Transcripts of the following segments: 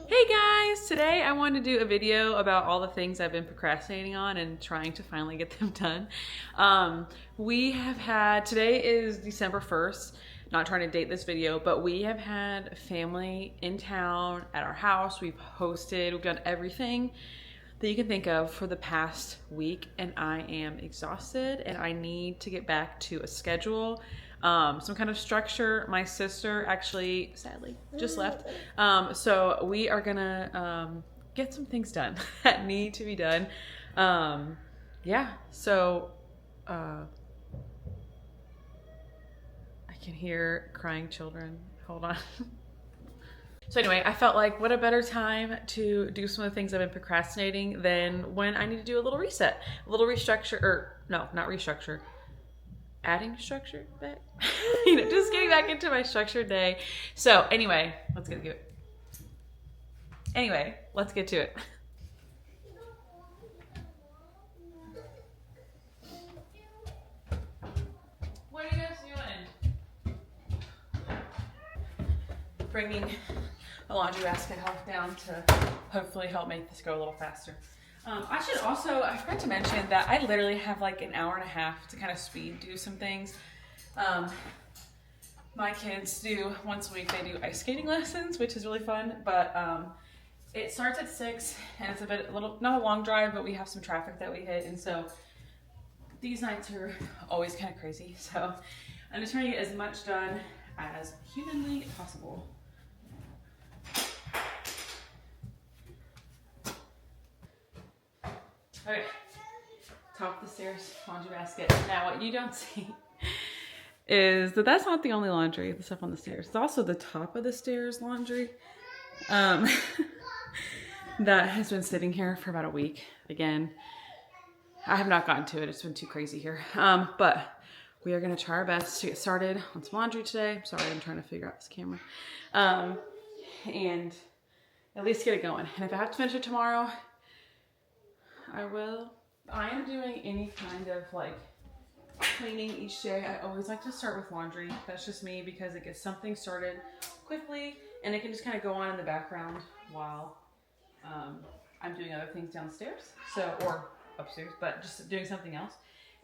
Hey guys! Today I wanted to do a video about all the things I've been procrastinating on and trying to finally get them done. Today is December 1st, not trying to date this video, but we have had family in town at our house. We've done everything that you can think of for the past week, and I am exhausted and I need to get back to a schedule. Some kind of structure. My sister actually, sadly, just left. So we are gonna get some things done that need to be done. Yeah, so I can hear crying children. Hold on. So anyway, I felt like what a better time to do some of the things I've been procrastinating than when I need to do a little reset, a little restructure, or no, not restructure. Adding structure back, just getting back into my structured day. So anyway, let's get to it. What are you guys doing? Bringing a laundry basket down to hopefully help make this go a little faster. I forgot to mention that I literally have like an hour and a half to kind of speed do some things. My kids do, once a week, they do ice skating lessons, which is really fun, but it starts at 6 and it's not a long drive, but we have some traffic that we hit. And so these nights are always kind of crazy. So I'm just trying to get as much done as humanly possible. Okay, top of the stairs, laundry basket. Now what you don't see is that that's not the only laundry, the stuff on the stairs. It's also the top of the stairs laundry that has been sitting here for about a week. Again, I have not gotten to it. It's been too crazy here. But we are gonna try our best to get started on some laundry today. Sorry, I'm trying to figure out this camera. And at least get it going. And if I have to finish it tomorrow, I will. I am doing any kind of like cleaning each day. I always like to start with laundry. That's just me because it gets something started quickly and it can just kind of go on in the background while I'm doing other things downstairs. Or upstairs, but just doing something else.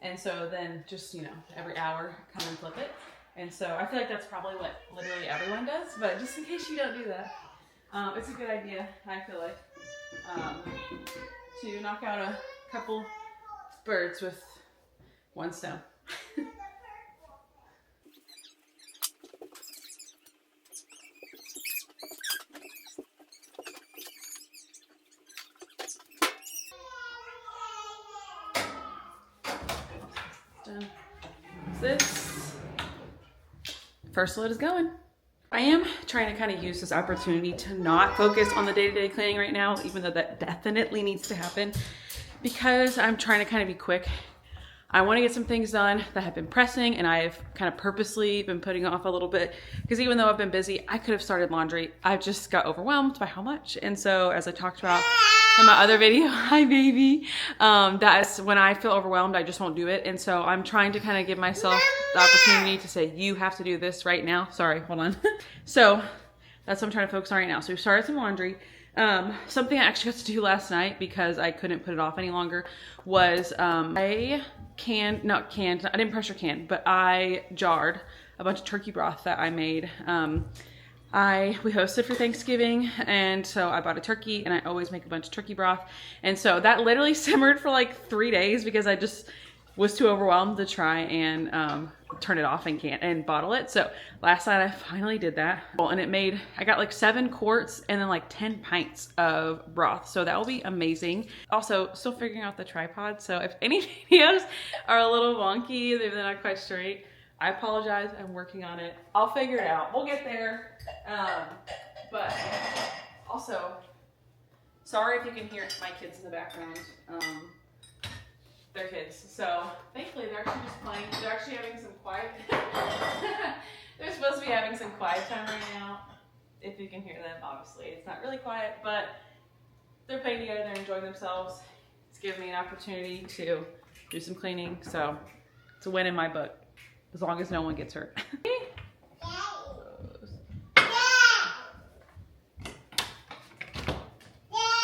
And so then just, every hour come and flip it. And so I feel like that's probably what literally everyone does, but just in case you don't do that, it's a good idea, I feel like. To knock out a couple birds with one stone. Done. This first load is going. I am trying to kind of use this opportunity to not focus on the day-to-day cleaning right now, even though that definitely needs to happen, because I'm trying to kind of be quick. I want to get some things done that have been pressing, and I've kind of purposely been putting off a little bit, because even though I've been busy, I could have started laundry. I just got overwhelmed by how much. And so as I talked about in my other video, hi baby, that's when I feel overwhelmed, I just won't do it. And so I'm trying to kind of give myself the opportunity to say, you have to do this right now. Sorry, hold on. So that's what I'm trying to focus on right now. So we started some laundry. Something I actually got to do last night because I couldn't put it off any longer was I didn't pressure can, but I jarred a bunch of turkey broth that I made. We hosted for Thanksgiving, and so I bought a turkey, and I always make a bunch of turkey broth. And so that literally simmered for like 3 days because I just was too overwhelmed to try and turn it off and bottle it. So last night I finally did that. And I got like 7 quarts and then like 10 pints of broth. So that will be amazing. Also, still figuring out the tripod. So if any videos are a little wonky, they're not quite straight, I apologize. I'm working on it. I'll figure it out. We'll get there. But also, sorry if you can hear my kids in the background. They're kids. So thankfully they're actually just playing. They're actually having some quiet. They're supposed to be having some quiet time right now. If you can hear them, obviously. It's not really quiet, but they're playing together. They're enjoying themselves. It's giving me an opportunity to do some cleaning. So it's a win in my book, as long as no one gets hurt.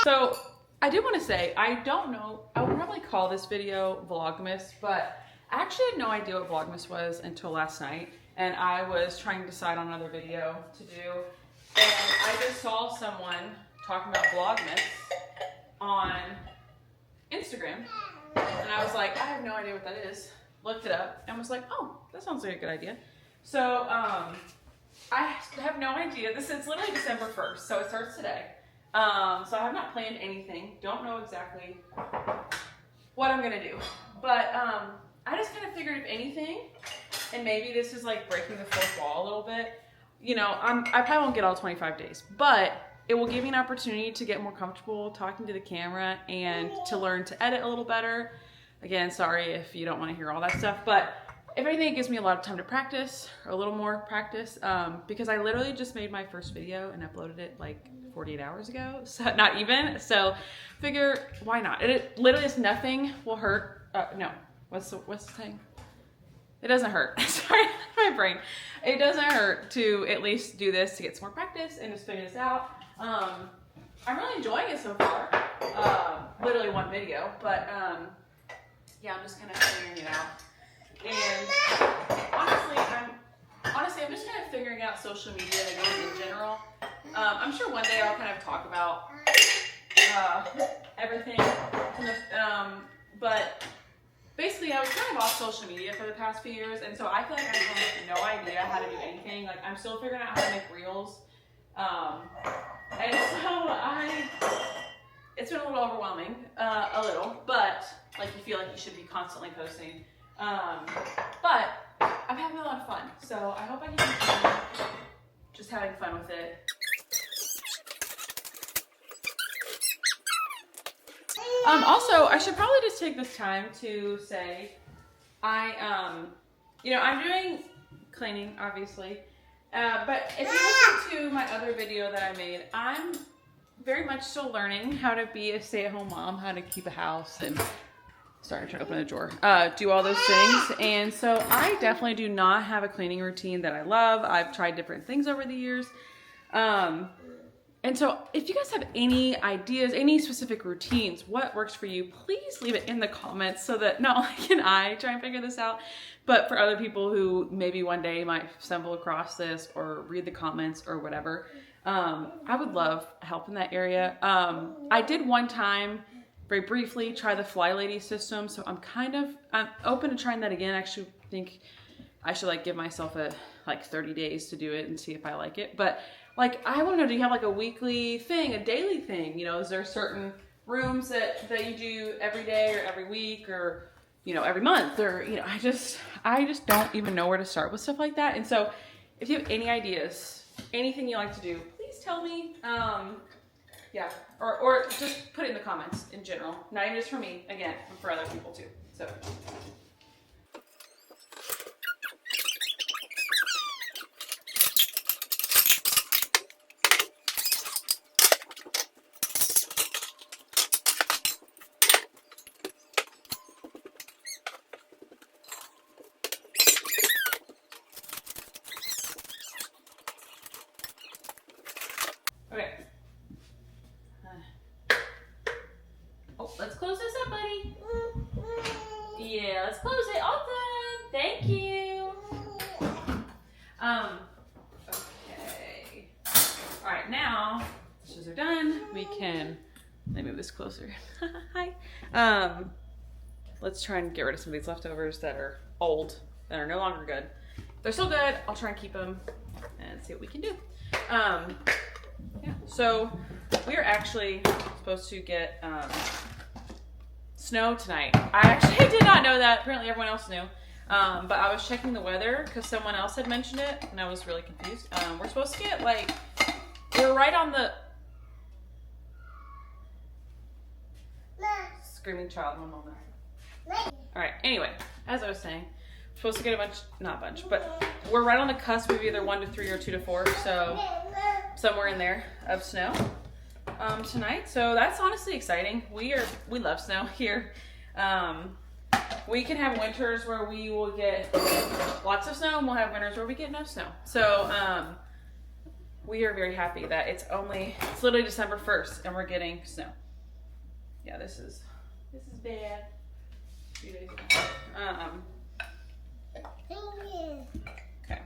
So I do want to say, I don't know, I would probably call this video Vlogmas, but I actually had no idea what Vlogmas was until last night, and I was trying to decide on another video to do, and I just saw someone talking about Vlogmas on Instagram, and I was like, I have no idea what that is. Looked it up and was like, oh, that sounds like a good idea. So I have no idea. It's literally December 1st, so it starts today. So I have not planned anything. Don't know exactly what I'm gonna do. But I just kind of figured, if anything, and maybe this is like breaking the fourth wall a little bit, you know, I probably won't get all 25 days, but it will give me an opportunity to get more comfortable talking to the camera and to learn to edit a little better. Again, sorry if you don't want to hear all that stuff, but if anything, it gives me a lot of time to practice, or a little more practice, because I literally just made my first video and uploaded it like 48 hours ago, so not even. So figure, why not? It literally is, nothing will hurt. No, what's the saying? It doesn't hurt. Sorry, my brain. It doesn't hurt to at least do this to get some more practice and just figure this out. I'm really enjoying it so far. Literally one video, but yeah, I'm just kind of figuring it out. And honestly, I'm just kind of figuring out social media in general. I'm sure one day I'll kind of talk about everything. But basically, I was kind of off social media for the past few years, and so I feel like I have no idea how to do anything. Like, I'm still figuring out how to make reels. And so it's been a little overwhelming, a little, but like, you feel like you should be constantly posting. But I'm having a lot of fun, so I hope I can continue just having fun with it. Also, I should probably just take this time to say, you know, I'm doing cleaning, obviously, but if you listen to my other video that I made, I'm very much still learning how to be a stay-at-home mom, how to keep a house, and sorry, trying to open a drawer, do all those things. And so I definitely do not have a cleaning routine that I love. I've tried different things over the years. And so if you guys have any ideas, any specific routines, what works for you, please leave it in the comments so that not only can I try and figure this out, but for other people who maybe one day might stumble across this or read the comments or whatever. I would love help in that area. I did one time, very briefly, try the Fly Lady system, so I'm open to trying that again. I actually think I should like give myself like 30 days to do it and see if I like it. But like, I want to know, do you have like a weekly thing, a daily thing? You know, is there certain rooms that you do every day or every week, or, you know, every month, or, you know, I just don't even know where to start with stuff like that. And so if you have any ideas, anything you like to do, please tell me. Yeah, or just put it in the comments in general. Not even just for me, again, for other people too. So. Okay. Oh, let's close this up, buddy. Yeah, let's close it. All done. Thank you. Okay. All right, now dishes are done. We can, let me move this closer. Hi. Let's try and get rid of some of these leftovers that are old, that are no longer good. If they're still good, I'll try and keep them and see what we can do. Yeah, so we are actually supposed to get snow tonight. I actually did not know that. Apparently everyone else knew. But I was checking the weather because someone else had mentioned it, and I was really confused. We're supposed to get like, we're right on the screaming child. One moment. All right. Anyway, as I was saying, we're supposed to get a bunch, not a bunch, but we're right on the cusp of either 1 to 3 or 2 to 4. So somewhere in there of snow tonight. So that's honestly exciting. We love snow here. We can have winters where we will get lots of snow, and we'll have winters where we get no snow. So we are very happy that it's literally December 1st and we're getting snow. Yeah, this is bad. A few days ago. Okay.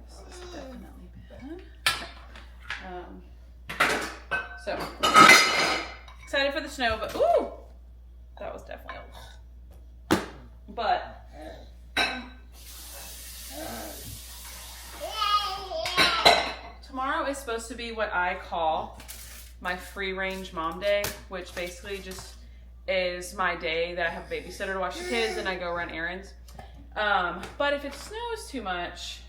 This is definitely bad. So excited for the snow, but ooh, that was definitely a lot. But tomorrow is supposed to be what I call my free range mom day, which basically just is my day that I have a babysitter to watch the kids and I go run errands. But if it snows too much,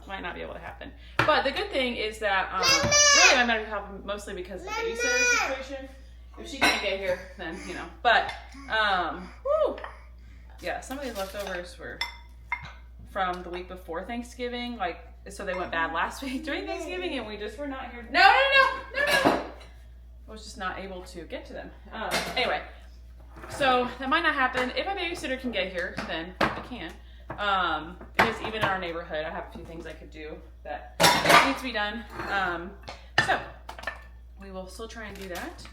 might not be able to happen. But the good thing is that really I might be helping mostly because of the babysitter situation. If she can't get here, then you know. But whew, yeah, some of these leftovers were from the week before Thanksgiving, like so they went bad last week during Thanksgiving, and we just were not here. No. I was just not able to get to them. Anyway, so that might not happen. If my babysitter can get here, then I can. Because even in our neighborhood, I have a few things I could do that need to be done. So we will still try and do that.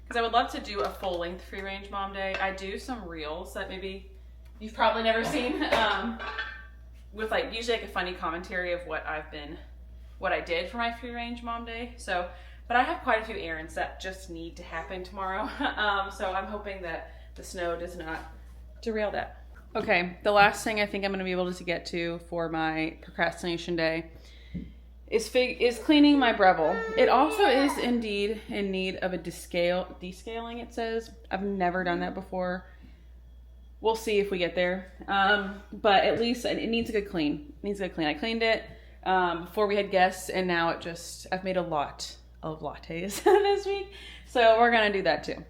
Because I would love to do a full-length free-range mom day. I do some reels that maybe you've probably never seen, with like usually like a funny commentary of what I did for my free-range mom day. So, but I have quite a few errands that just need to happen tomorrow. So I'm hoping that the snow does not derail that. Okay, the last thing I think I'm going to be able to get to for my procrastination day is cleaning my Breville. It also is indeed in need of a descaling, it says. I've never done that before. We'll see if we get there. But at least it needs a good clean. I cleaned it before we had guests, and now I've made a lot of lattes this week. So we're going to do that too.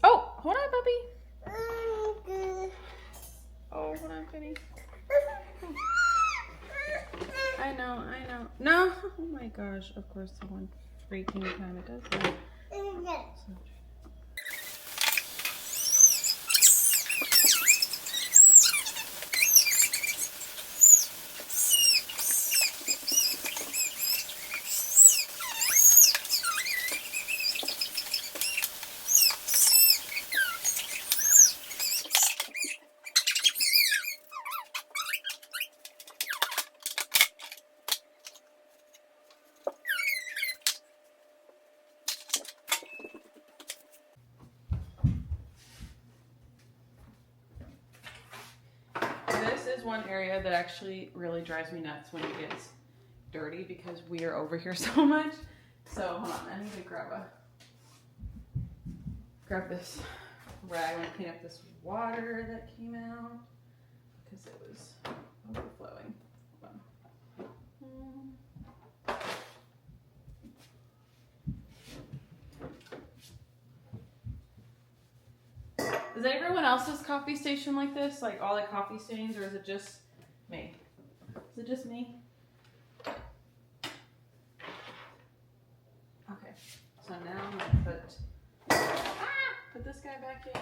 Oh, hold on, puppy. Oh, hold on, Penny. I know. No. Oh my gosh. Of course, the one freaking time it does that. One area that actually really drives me nuts when it gets dirty because we are over here so much. So hold on, I need to grab this rag and clean up this water that came out because it was overflowing. Hold on. Is everyone else's coffee station like this? Like all the coffee stains, or is it just me? Is it just me? Okay, so now I'm gonna put this guy back in.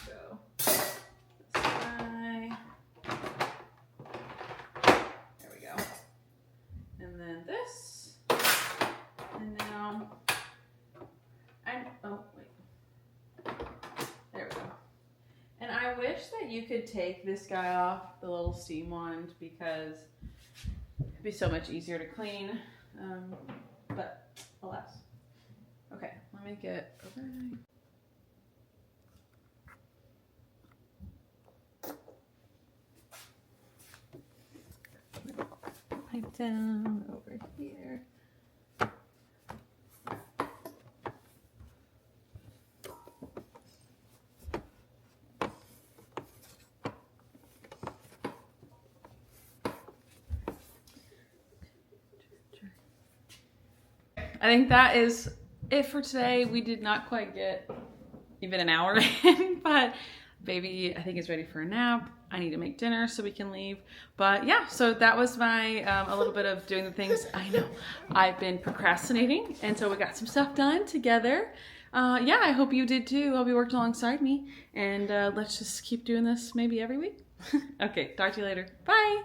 Go. This guy. There we go. And then this. And now. Oh, wait. There we go. And I wish that you could take this guy off, the little steam wand, because it'd be so much easier to clean. But alas. Okay, let me get over. Pipe down over here. I think that is it for today. We did not quite get even an hour in, but Baby, I think, is ready for a nap. I need to make dinner so we can leave. But yeah, so that was my, a little bit of doing the things. I know I've been procrastinating, and so we got some stuff done together. Yeah, I hope you did too. I hope you worked alongside me, and let's just keep doing this maybe every week. Okay, talk to you later. Bye.